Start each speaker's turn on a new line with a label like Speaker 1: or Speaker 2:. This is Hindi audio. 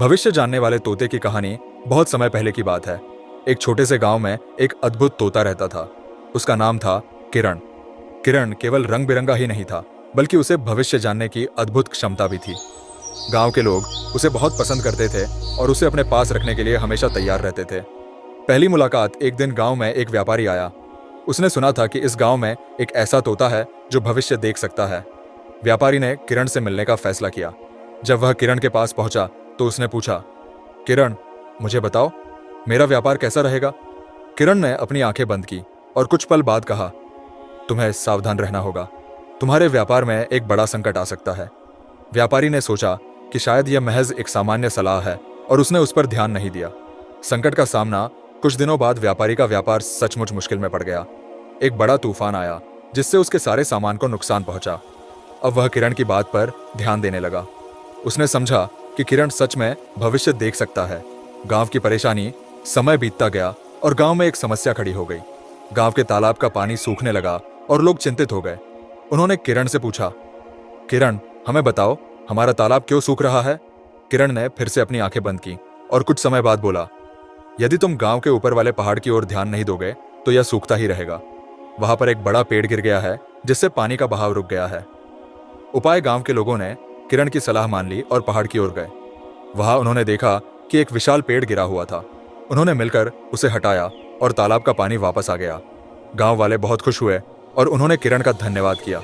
Speaker 1: भविष्य जानने वाले तोते की कहानी बहुत समय पहले की बात है। एक छोटे से गांव में एक अद्भुत तोता रहता था। उसका नाम था किरण। किरण केवल रंग बिरंगा ही नहीं था, बल्कि उसे भविष्य जानने की अद्भुत क्षमता भी थी। गांव के लोग उसे बहुत पसंद करते थे और उसे अपने पास रखने के लिए हमेशा तैयार रहते थे। पहली मुलाकात एक दिन गांव में एक व्यापारी आया। उसने सुना था कि इस गांव में एक ऐसा तोता है जो भविष्य देख सकता है। व्यापारी ने किरण से मिलने का फैसला किया। जब वह किरण के पास पहुंचा तो उसने पूछा, किरण, मुझे बताओ, मेरा व्यापार कैसा रहेगा? किरण ने अपनी आंखें बंद की और कुछ पल बाद कहा, तुम्हें सावधान रहना होगा। तुम्हारे व्यापार में एक बड़ा संकट आ सकता है। व्यापारी ने सोचा कि शायद यह महज एक सामान्य सलाह है और उसने उस पर ध्यान नहीं दिया। संकट का सामना कुछ दिनों बाद व्यापारी का व्यापार सचमुच मुश्किल में पड़ गया। एक बड़ा तूफान आया जिससे उसके सारे सामान को नुकसान पहुंचा। अब वह किरण की बात पर ध्यान देने लगा। उसने समझा कि किरण सच में भविष्य देख सकता है। गांव की परेशानी, समय बीतता गया और गांव में एक समस्या खड़ी हो गई। गांव के तालाब का पानी सूखने लगा और लोग चिंतित हो गए। उन्होंने किरण से पूछा, किरण, हमें बताओ, हमारा तालाब क्यों सूख रहा है? किरण ने फिर से अपनी आंखें बंद की और कुछ समय बाद बोला, यदि तुम गांव के ऊपर वाले पहाड़ की ओर ध्यान नहीं दोगे तो यह सूखता ही रहेगा। वहां पर एक बड़ा पेड़ गिर गया है जिससे पानी का बहाव रुक गया है। उपाय गांव के लोगों ने किरण की सलाह मान ली और पहाड़ की ओर गए। वहां उन्होंने देखा कि एक विशाल पेड़ गिरा हुआ था। उन्होंने मिलकर उसे हटाया और तालाब का पानी वापस आ गया। गांव वाले बहुत खुश हुए और उन्होंने किरण का धन्यवाद किया।